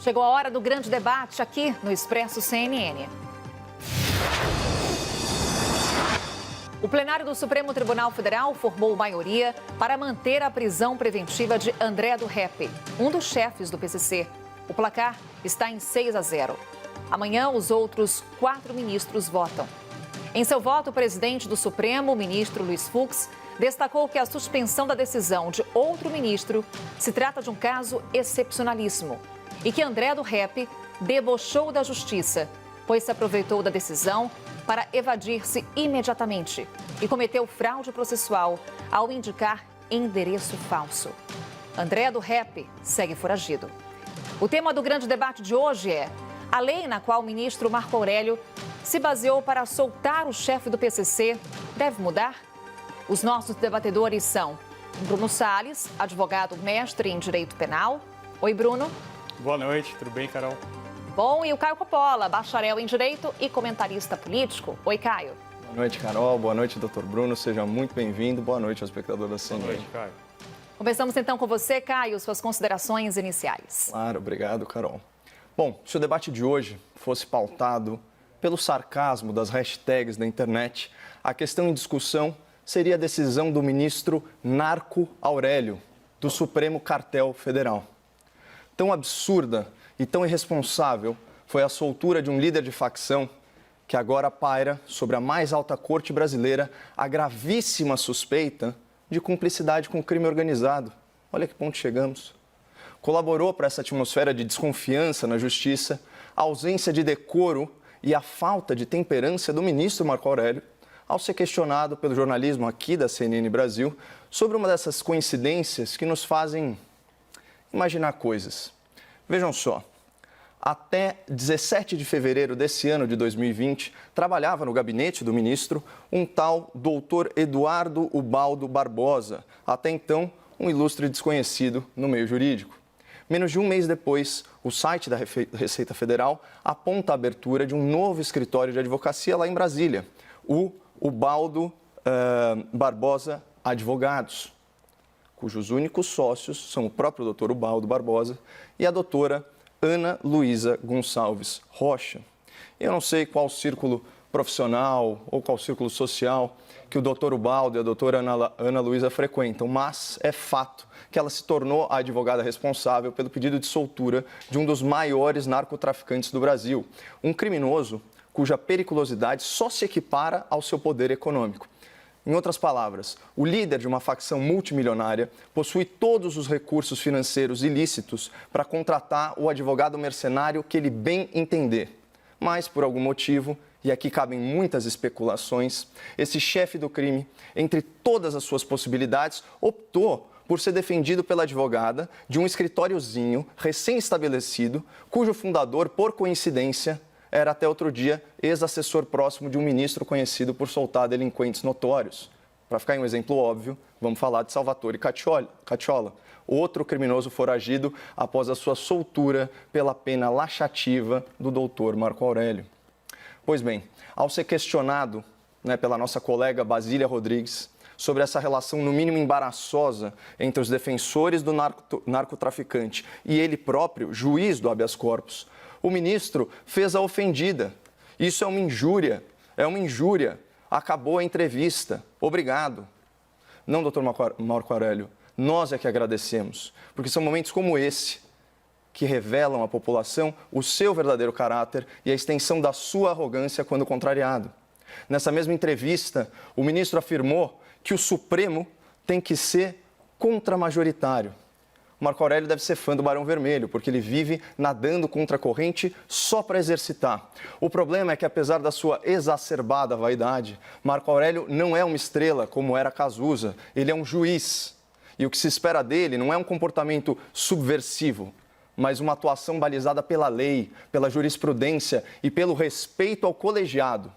Chegou a hora do grande debate aqui no Expresso CNN. O plenário do Supremo Tribunal Federal formou maioria para manter a prisão preventiva de André do Rep, um dos chefes do PCC. O placar está em 6-0. Amanhã, os outros 4 ministros votam. Em seu voto, o presidente do Supremo, o ministro Luiz Fux, destacou que a suspensão da decisão de outro ministro se trata de um caso excepcionalíssimo e que André do Rep debochou da justiça, pois se aproveitou da decisão para evadir-se imediatamente e cometeu fraude processual ao indicar endereço falso. André do Rep segue foragido. O tema do grande debate de hoje é a lei na qual o ministro Marco Aurélio se baseou para soltar o chefe do PCC deve mudar? Os nossos debatedores são Bruno Salles, advogado mestre em Direito Penal. Oi, Bruno. Boa noite, tudo bem, Carol? Bom, e o Caio Coppola, bacharel em Direito e comentarista político. Oi, Caio. Boa noite, Carol. Boa noite, doutor Bruno. Seja muito bem-vindo. Boa noite ao espectador da CNN. Boa noite, Caio. Começamos então com você, Caio, suas considerações iniciais. Claro, obrigado, Carol. Bom, se o debate de hoje fosse pautado pelo sarcasmo das hashtags da internet, a questão em discussão seria a decisão do ministro Marco Aurélio, do Supremo Cartel Federal. Tão absurda e tão irresponsável foi a soltura de um líder de facção que agora paira sobre a mais alta corte brasileira a gravíssima suspeita de cumplicidade com o crime organizado. Olha que ponto chegamos. Colaborou para essa atmosfera de desconfiança na justiça, a ausência de decoro e a falta de temperança do ministro Marco Aurélio ao ser questionado pelo jornalismo aqui da CNN Brasil sobre uma dessas coincidências que nos fazem imaginar coisas. Vejam só, até 17 de fevereiro desse ano de 2020, trabalhava no gabinete do ministro um tal doutor Eduardo Ubaldo Barbosa, até então um ilustre desconhecido no meio jurídico. Menos de um mês depois, o site da Receita Federal aponta a abertura de um novo escritório de advocacia lá em Brasília, o Ubaldo Barbosa Advogados, cujos únicos sócios são o próprio doutor Ubaldo Barbosa e a doutora Ana Luísa Gonçalves Rocha. Eu não sei qual círculo profissional ou qual círculo social que o doutor Ubaldo e a doutora Ana Luísa frequentam, mas é fato que ela se tornou a advogada responsável pelo pedido de soltura de um dos maiores narcotraficantes do Brasil, um criminoso cuja periculosidade só se equipara ao seu poder econômico. Em outras palavras, o líder de uma facção multimilionária possui todos os recursos financeiros ilícitos para contratar o advogado mercenário que ele bem entender. Mas, por algum motivo, e aqui cabem muitas especulações, esse chefe do crime, entre todas as suas possibilidades, optou por ser defendido pela advogada de um escritóriozinho recém-estabelecido, cujo fundador, por coincidência, era até outro dia ex-assessor próximo de um ministro conhecido por soltar delinquentes notórios. Para ficar em um exemplo óbvio, vamos falar de Salvatore Cacciola, outro criminoso foragido após a sua soltura pela pena laxativa do doutor Marco Aurélio. Pois bem, ao ser questionado pela nossa colega Basília Rodrigues sobre essa relação no mínimo embaraçosa entre os defensores do narcotraficante e ele próprio, juiz do habeas corpus, o ministro fez a ofendida. Isso é uma injúria. Acabou a entrevista. Obrigado. Não, doutor Marco Aurélio, nós é que agradecemos, porque são momentos como esse que revelam à população o seu verdadeiro caráter e a extensão da sua arrogância quando contrariado. Nessa mesma entrevista, o ministro afirmou que o Supremo tem que ser contramajoritário. Marco Aurélio deve ser fã do Barão Vermelho, porque ele vive nadando contra a corrente só para exercitar. O problema é que, apesar da sua exacerbada vaidade, Marco Aurélio não é uma estrela como era Cazuza, ele é um juiz. E o que se espera dele não é um comportamento subversivo, mas uma atuação balizada pela lei, pela jurisprudência e pelo respeito ao colegiado.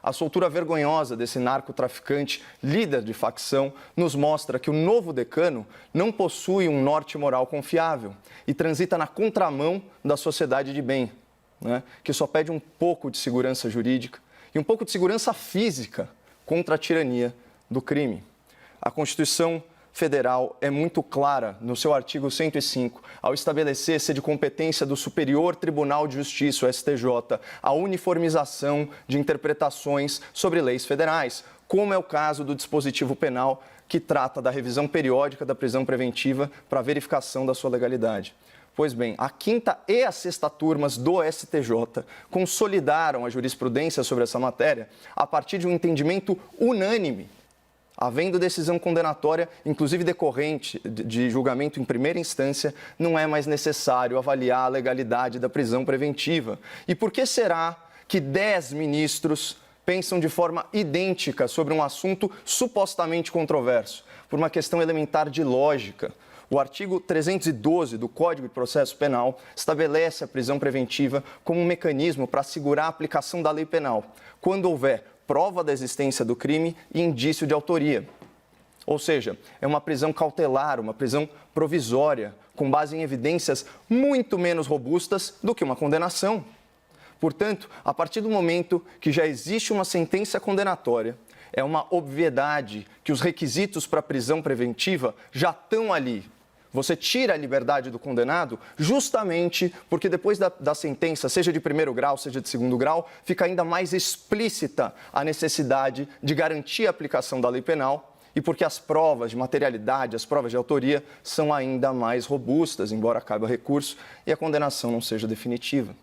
A soltura vergonhosa desse narcotraficante, líder de facção, nos mostra que o novo decano não possui um norte moral confiável e transita na contramão da sociedade de bem, que só pede um pouco de segurança jurídica e um pouco de segurança física contra a tirania do crime. A Constituição Federal é muito clara no seu artigo 105, ao estabelecer ser de competência do Superior Tribunal de Justiça, o STJ, a uniformização de interpretações sobre leis federais, como é o caso do dispositivo penal que trata da revisão periódica da prisão preventiva para verificação da sua legalidade. Pois bem, a quinta e a sexta turmas do STJ consolidaram a jurisprudência sobre essa matéria a partir de um entendimento unânime. Havendo decisão condenatória, inclusive decorrente de julgamento em primeira instância, não é mais necessário avaliar a legalidade da prisão preventiva. E por que será que 10 ministros pensam de forma idêntica sobre um assunto supostamente controverso? Por uma questão elementar de lógica. O artigo 312 do Código de Processo Penal estabelece a prisão preventiva como um mecanismo para assegurar a aplicação da lei penal, quando houver prova da existência do crime e indício de autoria. Ou seja, é uma prisão cautelar, uma prisão provisória, com base em evidências muito menos robustas do que uma condenação. Portanto, a partir do momento que já existe uma sentença condenatória, é uma obviedade que os requisitos para a prisão preventiva já estão ali. Você tira a liberdade do condenado justamente porque depois da sentença, seja de primeiro grau, seja de segundo grau, fica ainda mais explícita a necessidade de garantir a aplicação da lei penal e porque as provas de materialidade, as provas de autoria são ainda mais robustas, embora caiba recurso e a condenação não seja definitiva.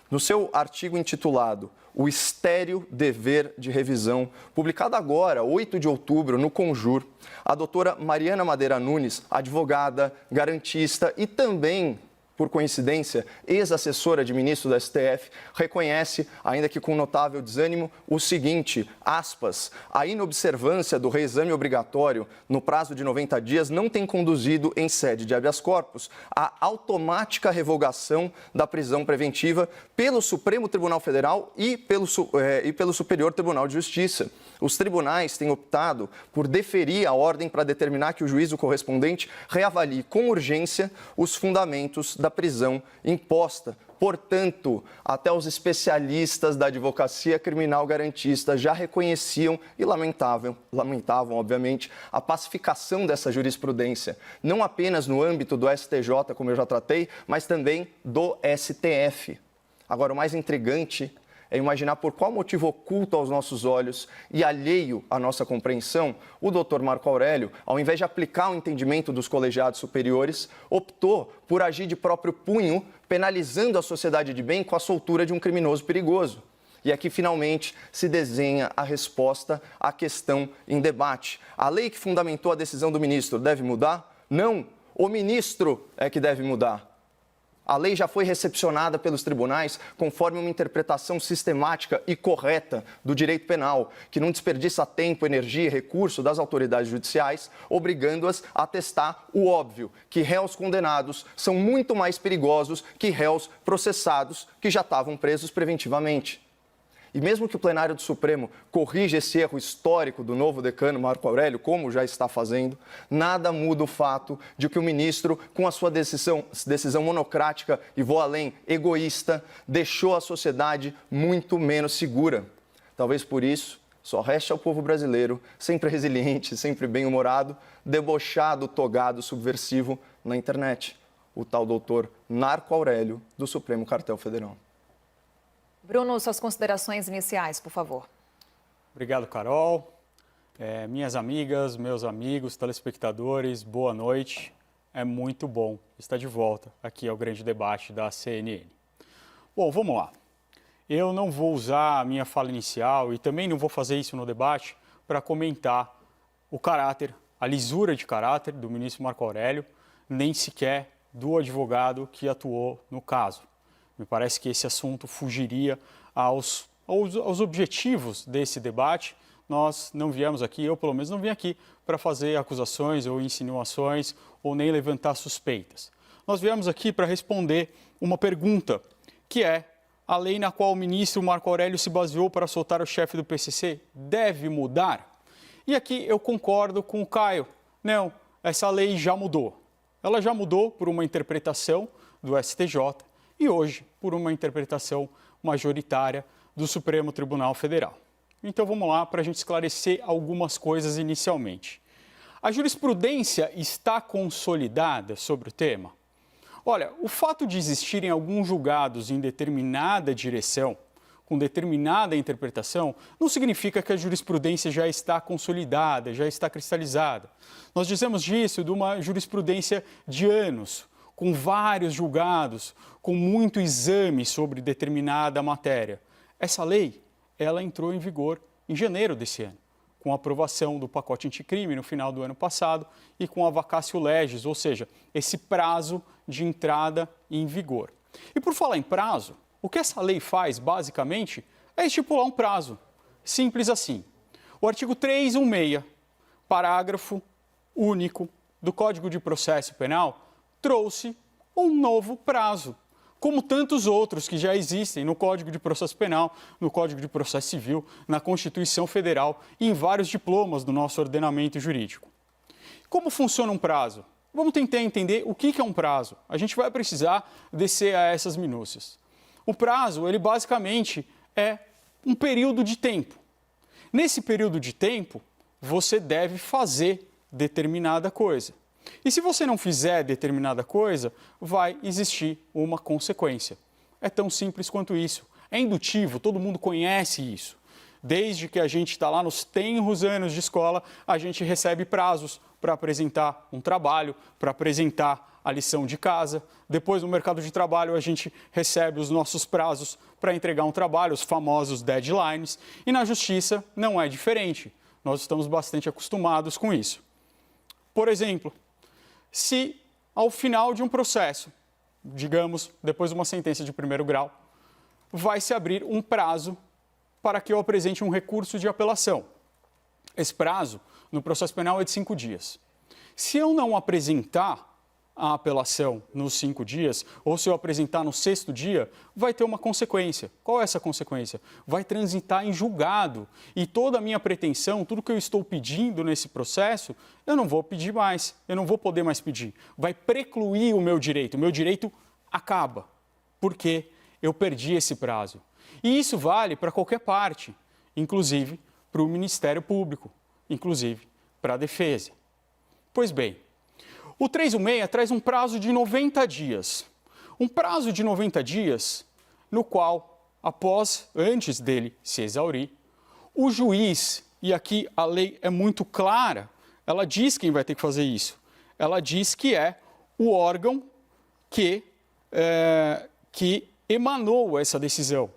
No seu artigo intitulado O Estéril Dever de Revisão, publicado agora, 8 de outubro, no Conjur, a doutora Mariana Madeira Nunes, advogada, garantista e também, por coincidência, ex-assessora de ministro do STF, reconhece, ainda que com notável desânimo, o seguinte, aspas, a inobservância do reexame obrigatório no prazo de 90 dias não tem conduzido, em sede de habeas corpus, à automática revogação da prisão preventiva pelo Supremo Tribunal Federal e pelo Superior Tribunal de Justiça. Os tribunais têm optado por deferir a ordem para determinar que o juízo correspondente reavalie com urgência os fundamentos da prisão imposta. Portanto, até os especialistas da advocacia criminal garantista já reconheciam e lamentavam, obviamente, a pacificação dessa jurisprudência, não apenas no âmbito do STJ, como eu já tratei, mas também do STF. Agora, o mais intrigante é imaginar por qual motivo oculto aos nossos olhos e alheio à nossa compreensão, o doutor Marco Aurélio, ao invés de aplicar o entendimento dos colegiados superiores, optou por agir de próprio punho, penalizando a sociedade de bem com a soltura de um criminoso perigoso. E aqui, finalmente, se desenha a resposta à questão em debate. A lei que fundamentou a decisão do ministro deve mudar? Não, o ministro é que deve mudar. A lei já foi recepcionada pelos tribunais conforme uma interpretação sistemática e correta do direito penal, que não desperdiça tempo, energia e recurso das autoridades judiciais, obrigando-as a atestar o óbvio, que réus condenados são muito mais perigosos que réus processados que já estavam presos preventivamente. E mesmo que o plenário do Supremo corrija esse erro histórico do novo decano Marco Aurélio, como já está fazendo, nada muda o fato de que o ministro, com a sua decisão monocrática e, vou além, egoísta, deixou a sociedade muito menos segura. Talvez por isso, só reste ao povo brasileiro, sempre resiliente, sempre bem-humorado, debochado, togado, subversivo na internet. O tal doutor Marco Aurélio do Supremo Cartel Federal. Bruno, suas considerações iniciais, por favor. Obrigado, Carol. Minhas amigas, meus amigos, telespectadores, boa noite. É muito bom estar de volta aqui ao grande debate da CNN. Bom, vamos lá. Eu não vou usar a minha fala inicial e também não vou fazer isso no debate para comentar o caráter, a lisura de caráter do ministro Marco Aurélio, nem sequer do advogado que atuou no caso. Me parece que esse assunto fugiria aos objetivos desse debate. Nós não viemos aqui, eu pelo menos não vim aqui para fazer acusações ou insinuações ou nem levantar suspeitas. Nós viemos aqui para responder uma pergunta, que é: a lei na qual o ministro Marco Aurélio se baseou para soltar o chefe do PCC deve mudar? E aqui eu concordo com o Caio. Não, essa lei já mudou. Ela já mudou por uma interpretação do STJ e hoje por uma interpretação majoritária do Supremo Tribunal Federal. Então vamos lá para a gente esclarecer algumas coisas inicialmente. A jurisprudência está consolidada sobre o tema? Olha, o fato de existirem alguns julgados em determinada direção, com determinada interpretação, não significa que a jurisprudência já está consolidada, já está cristalizada. Nós dizemos disso de uma jurisprudência de anos, com vários julgados, com muito exame sobre determinada matéria. Essa lei, ela entrou em vigor em janeiro desse ano, com a aprovação do pacote anticrime no final do ano passado e com a vacatio legis, ou seja, esse prazo de entrada em vigor. E por falar em prazo, o que essa lei faz, basicamente, é estipular um prazo. Simples assim. O artigo 316, parágrafo único do Código de Processo Penal, trouxe um novo prazo, como tantos outros que já existem no Código de Processo Penal, no Código de Processo Civil, na Constituição Federal e em vários diplomas do nosso ordenamento jurídico. Como funciona um prazo? Vamos tentar entender o que é um prazo. A gente vai precisar descer a essas minúcias. O prazo, ele basicamente é um período de tempo. Nesse período de tempo, você deve fazer determinada coisa. E se você não fizer determinada coisa, vai existir uma consequência. É tão simples quanto isso. É indutivo, todo mundo conhece isso. Desde que a gente está lá nos tenros anos de escola, a gente recebe prazos para apresentar um trabalho, para apresentar a lição de casa. Depois, no mercado de trabalho, a gente recebe os nossos prazos para entregar um trabalho, os famosos deadlines. E na justiça não é diferente. Nós estamos bastante acostumados com isso. Por exemplo, se ao final de um processo, digamos, depois de uma sentença de primeiro grau, vai se abrir um prazo para que eu apresente um recurso de apelação. Esse prazo, no processo penal, é de 5 dias. Se eu não apresentar a apelação nos 5 dias, ou se eu apresentar no 6º dia, vai ter uma consequência. Qual é essa consequência? Vai transitar em julgado e toda a minha pretensão, tudo que eu estou pedindo nesse processo, eu não vou pedir mais, eu não vou poder mais pedir. Vai precluir o meu direito acaba, porque eu perdi esse prazo. E isso vale para qualquer parte, inclusive para o Ministério Público, inclusive para a defesa. Pois bem, o 316 traz um prazo de 90 dias. Um prazo de 90 dias no qual, antes dele se exaurir, o juiz, e aqui a lei é muito clara, ela diz quem vai ter que fazer isso. Ela diz que é o órgão que emanou essa decisão.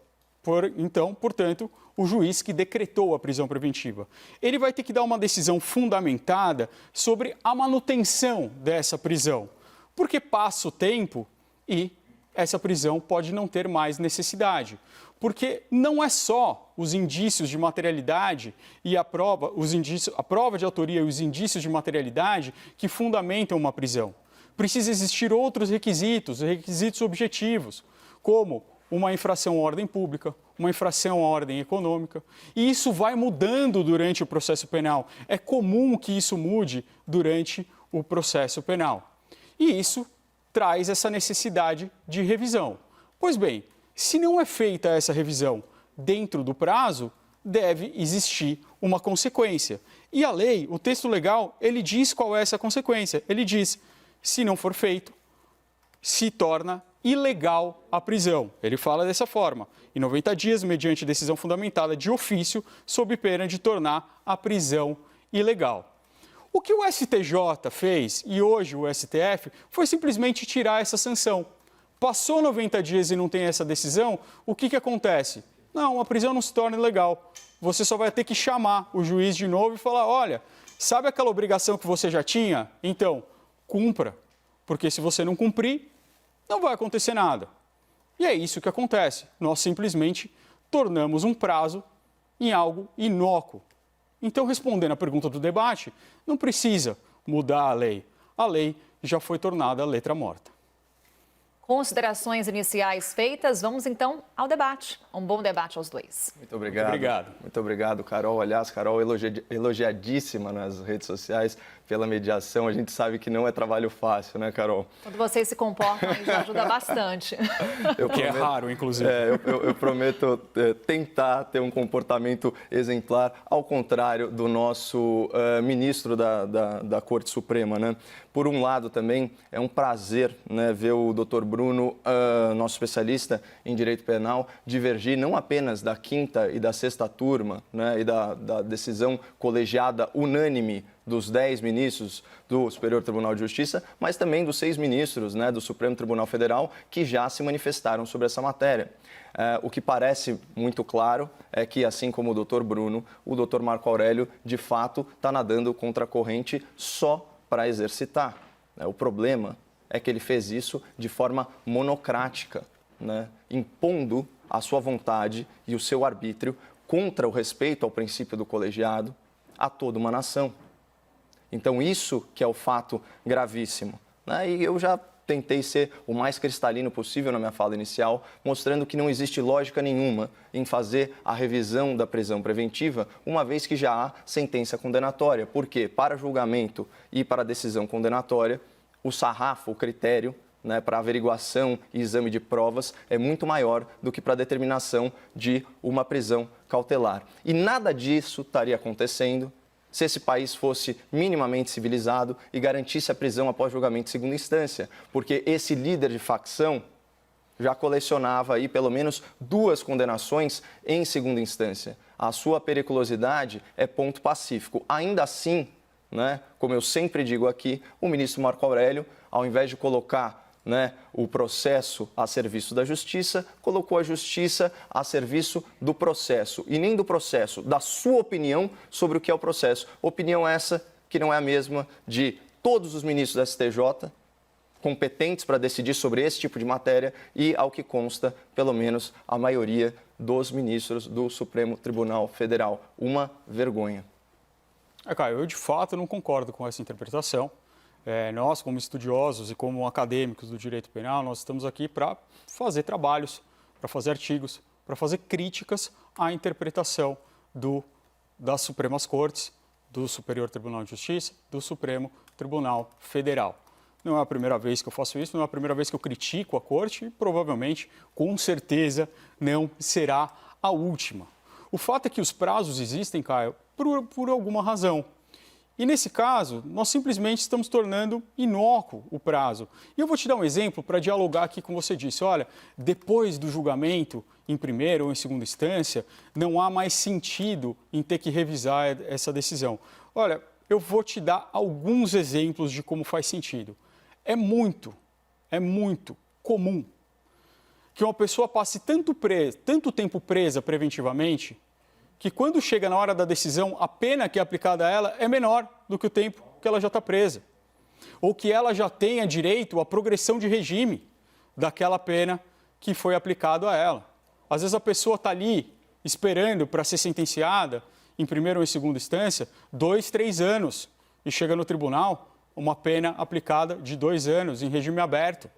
Então, portanto, o juiz que decretou a prisão preventiva. Ele vai ter que dar uma decisão fundamentada sobre a manutenção dessa prisão, porque passa o tempo e essa prisão pode não ter mais necessidade. Porque não é só os indícios de materialidade e a prova de autoria e os indícios de materialidade que fundamentam uma prisão. Precisa existir outros requisitos objetivos, como uma infração à ordem pública, uma infração à ordem econômica. E isso vai mudando durante o processo penal. É comum que isso mude durante o processo penal. E isso traz essa necessidade de revisão. Pois bem, se não é feita essa revisão dentro do prazo, deve existir uma consequência. E a lei, o texto legal, ele diz qual é essa consequência. Ele diz, se não for feito, se torna ilegal a prisão. Ele fala dessa forma, em 90 dias, mediante decisão fundamentada de ofício, sob pena de tornar a prisão ilegal. O que o STJ fez, e hoje o STF, foi simplesmente tirar essa sanção. Passou 90 dias e não tem essa decisão, o que acontece? Não, a prisão não se torna ilegal. Você só vai ter que chamar o juiz de novo e falar, olha, sabe aquela obrigação que você já tinha? Então, cumpra, porque se você não cumprir, não vai acontecer nada. E é isso que acontece. Nós simplesmente tornamos um prazo em algo inócuo. Então, respondendo à pergunta do debate, não precisa mudar a lei. A lei já foi tornada letra morta. Considerações iniciais feitas, vamos então ao debate. Um bom debate aos dois. Muito obrigado. Muito obrigado. Muito obrigado, Carol. Aliás, Carol elogiadíssima nas redes sociais pela mediação. A gente sabe que não é trabalho fácil, né, Carol? Quando vocês se comportam, isso ajuda bastante. Que é raro, inclusive. Eu prometo tentar ter um comportamento exemplar, ao contrário do nosso ministro da Corte Suprema, né? Por um lado, também é um prazer, né, ver o doutor Bruno, nosso especialista em direito penal, divergir não apenas da quinta e da sexta turma, né, e da decisão colegiada unânime dos 10 ministros do Superior Tribunal de Justiça, mas também dos 6 ministros, né, do Supremo Tribunal Federal que já se manifestaram sobre essa matéria. O que parece muito claro é que, assim como o doutor Bruno, o doutor Marco Aurélio, de fato, está nadando contra a corrente só para exercitar. O problema é que ele fez isso de forma monocrática, né, impondo a sua vontade e o seu arbítrio contra o respeito ao princípio do colegiado a toda uma nação. Então, isso que é o fato gravíssimo, né? E eu já tentei ser o mais cristalino possível na minha fala inicial, mostrando que não existe lógica nenhuma em fazer a revisão da prisão preventiva, uma vez que já há sentença condenatória. Porque, para julgamento e para decisão condenatória, o sarrafo, o critério, né, para averiguação e exame de provas é muito maior do que para a determinação de uma prisão cautelar. E nada disso estaria acontecendo se esse país fosse minimamente civilizado e garantisse a prisão após julgamento de segunda instância, porque esse líder de facção já colecionava aí pelo menos 2 condenações em segunda instância. A sua periculosidade é ponto pacífico. Ainda assim, né, como eu sempre digo aqui, o ministro Marco Aurélio, ao invés de colocar, né, o processo a serviço da justiça, colocou a justiça a serviço do processo. E nem do processo, da sua opinião sobre o que é o processo. Opinião essa que não é a mesma de todos os ministros da STJ, competentes para decidir sobre esse tipo de matéria, e, ao que consta, pelo menos a maioria dos ministros do Supremo Tribunal Federal. Uma vergonha. Caio, eu de fato não concordo com essa interpretação. Nós, como estudiosos e como acadêmicos do direito penal, nós estamos aqui para fazer trabalhos, para fazer artigos, para fazer críticas à interpretação das Supremas Cortes, do Superior Tribunal de Justiça, do Supremo Tribunal Federal. Não é a primeira vez que eu faço isso, não é a primeira vez que eu critico a Corte e provavelmente, com certeza, não será a última. O fato é que os prazos existem, Caio, por alguma razão. E nesse caso, nós simplesmente estamos tornando inócuo o prazo. E eu vou te dar um exemplo para dialogar aqui com você disse. Olha, depois do julgamento, em primeira ou em segunda instância, não há mais sentido em ter que revisar essa decisão. Olha, eu vou te dar alguns exemplos de como faz sentido. É muito comum que uma pessoa passe tanto tempo presa preventivamente, que quando chega na hora da decisão, a pena que é aplicada a ela é menor do que o tempo que ela já está presa. Ou que ela já tenha direito à progressão de regime daquela pena que foi aplicada a ela. Às vezes a pessoa está ali esperando para ser sentenciada, em primeira ou em segunda instância, 2, 3 anos. E chega no tribunal, uma pena aplicada de 2 anos, em regime aberto.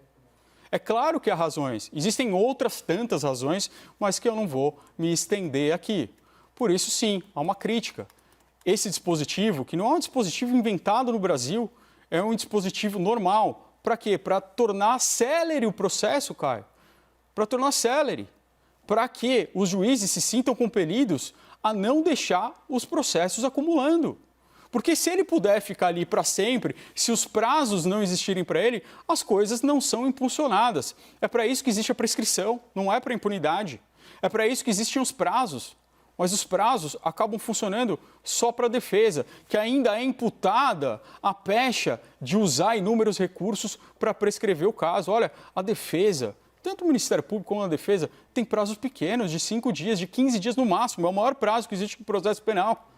É claro que há razões. Existem outras tantas razões, mas que eu não vou me estender aqui. Por isso, sim, há uma crítica. Esse dispositivo, que não é um dispositivo inventado no Brasil, é um dispositivo normal. Para quê? Para tornar célere o processo, Caio. Para tornar célere. Para que os juízes se sintam compelidos a não deixar os processos acumulando. Porque se ele puder ficar ali para sempre, se os prazos não existirem para ele, as coisas não são impulsionadas. É para isso que existe a prescrição, não é para impunidade. É para isso que existem os prazos. Mas os prazos acabam funcionando só para a defesa, que ainda é imputada a pecha de usar inúmeros recursos para prescrever o caso. Olha, a defesa, tanto o Ministério Público como a defesa, tem prazos pequenos, de 5 dias, de 15 dias no máximo. É o maior prazo que existe no processo penal.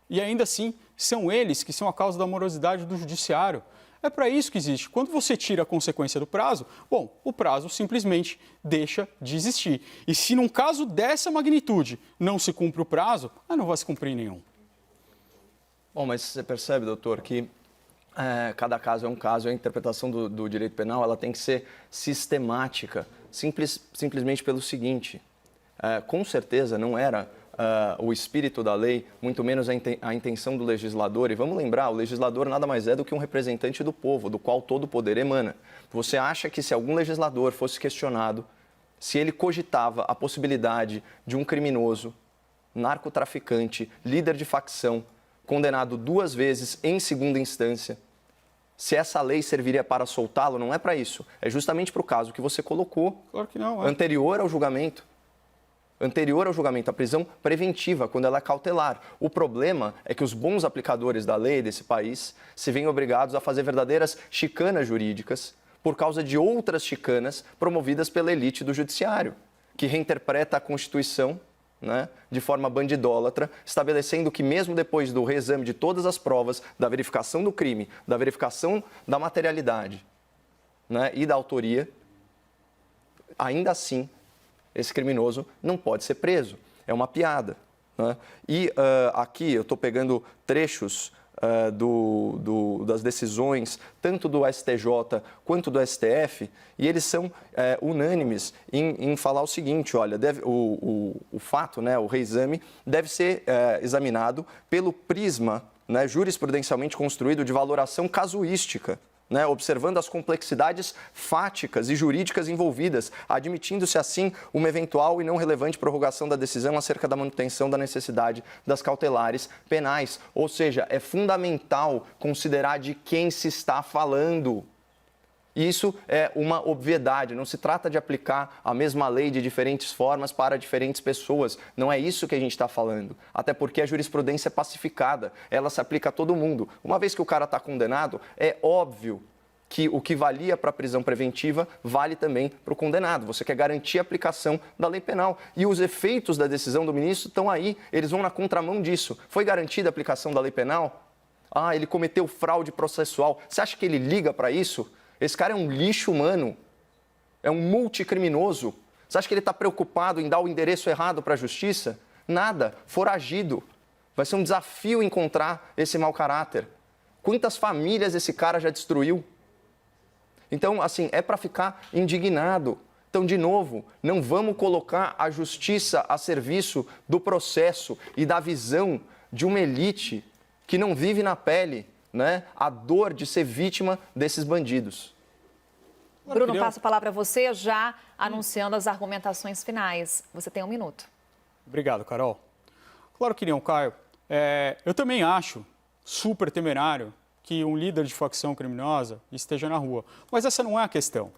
E ainda assim, são eles que são a causa da morosidade do judiciário. É para isso que existe. Quando você tira a consequência do prazo, bom, o prazo simplesmente deixa de existir. E se num caso dessa magnitude não se cumpre o prazo, não vai se cumprir nenhum. Bom, mas você percebe, doutor, que cada caso é um caso, a interpretação do direito penal ela tem que ser sistemática, simplesmente pelo seguinte, com certeza não era o espírito da lei, muito menos a intenção do legislador, e vamos lembrar, o legislador nada mais é do que um representante do povo, do qual todo o poder emana. Você acha que se algum legislador fosse questionado, se ele cogitava a possibilidade de um criminoso, narcotraficante, líder de facção, condenado 2 vezes em segunda instância, se essa lei serviria para soltá-lo, não é para isso. É justamente para o caso que você colocou, Claro que não, anterior ao julgamento. Anterior ao julgamento, a prisão preventiva, quando ela é cautelar. O problema é que os bons aplicadores da lei desse país se veem obrigados a fazer verdadeiras chicanas jurídicas por causa de outras chicanas promovidas pela elite do judiciário, que reinterpreta a Constituição, né, de forma bandidólatra, estabelecendo que mesmo depois do reexame de todas as provas, da verificação do crime, da verificação da materialidade, né, e da autoria, ainda assim, esse criminoso não pode ser preso. É uma piada, né? E aqui eu estou pegando trechos das decisões, tanto do STJ quanto do STF, e eles são unânimes em falar o seguinte, olha, o fato, né, o reexame, deve ser examinado pelo prisma, né, jurisprudencialmente construído de valoração casuística, né, observando as complexidades fáticas e jurídicas envolvidas, admitindo-se assim uma eventual e não relevante prorrogação da decisão acerca da manutenção da necessidade das cautelares penais. Ou seja, é fundamental considerar de quem se está falando. Isso é uma obviedade, não se trata de aplicar a mesma lei de diferentes formas para diferentes pessoas. Não é isso que a gente está falando. Até porque a jurisprudência é pacificada, ela se aplica a todo mundo. Uma vez que o cara está condenado, é óbvio que o que valia para a prisão preventiva vale também para o condenado. Você quer garantir a aplicação da lei penal. E os efeitos da decisão do ministro estão aí, eles vão na contramão disso. Foi garantida a aplicação da lei penal? Ah, ele cometeu fraude processual. Você acha que ele liga para isso? Esse cara é um lixo humano, é um multicriminoso. Você acha que ele está preocupado em dar o endereço errado para a justiça? Nada, foragido. Vai ser um desafio encontrar esse mau caráter. Quantas famílias esse cara já destruiu? Então, assim, é para ficar indignado. Então, de novo, não vamos colocar a justiça a serviço do processo e da visão de uma elite que não vive na pele, né, a dor de ser vítima desses bandidos. Bruno, passo a palavra a você, já anunciando as argumentações finais. Você tem 1 minuto. Obrigado, Carol. Claro que não, Caio. Eu também acho super temerário que um líder de facção criminosa esteja na rua. Mas essa não é a questão.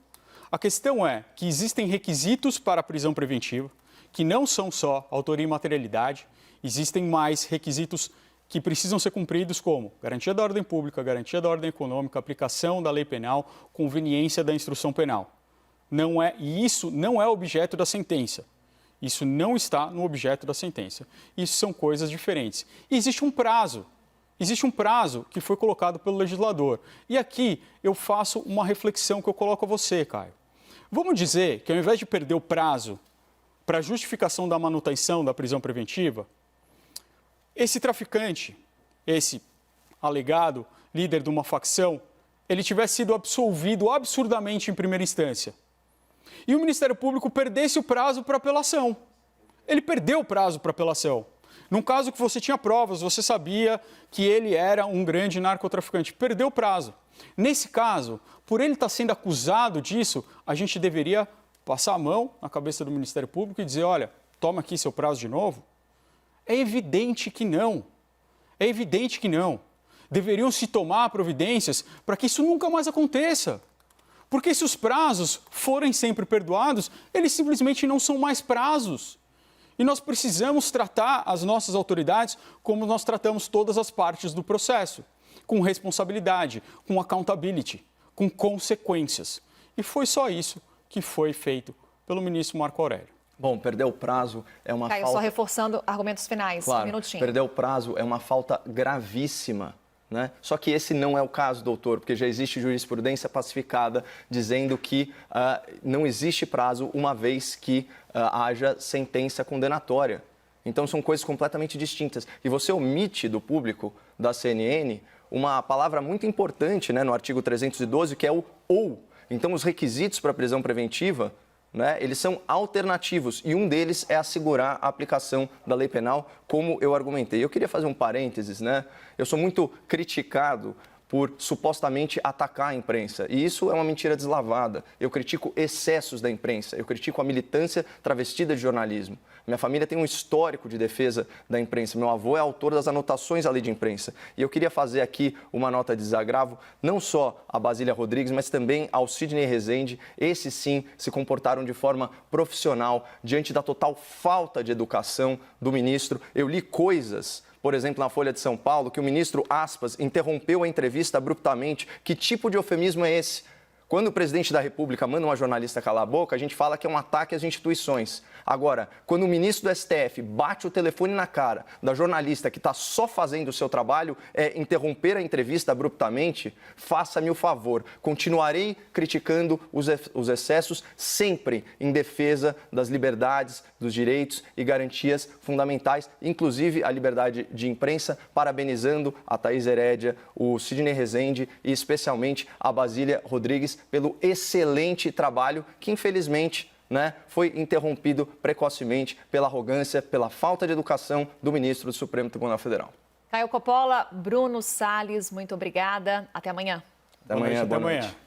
A questão é que existem requisitos para a prisão preventiva, que não são só autoria e materialidade, existem mais requisitos que precisam ser cumpridos como garantia da ordem pública, garantia da ordem econômica, aplicação da lei penal, conveniência da instrução penal. E isso não é objeto da sentença. Isso não está no objeto da sentença. Isso são coisas diferentes. E existe um prazo que foi colocado pelo legislador. E aqui eu faço uma reflexão que eu coloco a você, Caio. Vamos dizer que ao invés de perder o prazo para a justificação da manutenção da prisão preventiva, esse traficante, esse alegado líder de uma facção, ele tivesse sido absolvido absurdamente em primeira instância. E o Ministério Público perdesse o prazo para apelação. Ele perdeu o prazo para apelação. Num caso que você tinha provas, você sabia que ele era um grande narcotraficante. Perdeu o prazo. Nesse caso, por ele estar sendo acusado disso, a gente deveria passar a mão na cabeça do Ministério Público e dizer, olha, toma aqui seu prazo de novo. É evidente que não. É evidente que não. Deveriam se tomar providências para que isso nunca mais aconteça. Porque se os prazos forem sempre perdoados, eles simplesmente não são mais prazos. E nós precisamos tratar as nossas autoridades como nós tratamos todas as partes do processo. Com responsabilidade, com accountability, com consequências. E foi só isso que foi feito pelo ministro Marco Aurélio. Bom, perder o prazo é uma Caio, falta... só reforçando argumentos finais, claro, 1 minutinho. Perder o prazo é uma falta gravíssima, né? Só que esse não é o caso, doutor, porque já existe jurisprudência pacificada dizendo que não existe prazo uma vez que haja sentença condenatória. Então, são coisas completamente distintas. E você omite do público da CNN uma palavra muito importante, né, no artigo 312, que é o ou. Então, os requisitos para a prisão preventiva, né, eles são alternativos e um deles é assegurar a aplicação da lei penal, como eu argumentei. Eu queria fazer um parênteses, né? Eu sou muito criticado por supostamente atacar a imprensa. E isso é uma mentira deslavada. Eu critico excessos da imprensa, eu critico a militância travestida de jornalismo. Minha família tem um histórico de defesa da imprensa. Meu avô é autor das anotações à lei de imprensa. E eu queria fazer aqui uma nota de desagravo, não só a Basília Rodrigues, mas também ao Sidney Rezende. Esses sim se comportaram de forma profissional diante da total falta de educação do ministro. Eu li coisas, por exemplo, na Folha de São Paulo, que o ministro Aspas interrompeu a entrevista abruptamente. Que tipo de eufemismo é esse? Quando o presidente da República manda uma jornalista calar a boca, a gente fala que é um ataque às instituições. Agora, quando o ministro do STF bate o telefone na cara da jornalista que está só fazendo o seu trabalho, é interromper a entrevista abruptamente, faça-me o favor. Continuarei criticando os excessos, sempre em defesa das liberdades, dos direitos e garantias fundamentais, inclusive a liberdade de imprensa, parabenizando a Thaís Herédia, o Sidney Rezende e especialmente a Basília Rodrigues pelo excelente trabalho que, infelizmente, né, foi interrompido precocemente pela arrogância, pela falta de educação do ministro do Supremo Tribunal Federal. Caio Coppola, Bruno Salles, muito obrigada. Até amanhã. Até amanhã, boa noite.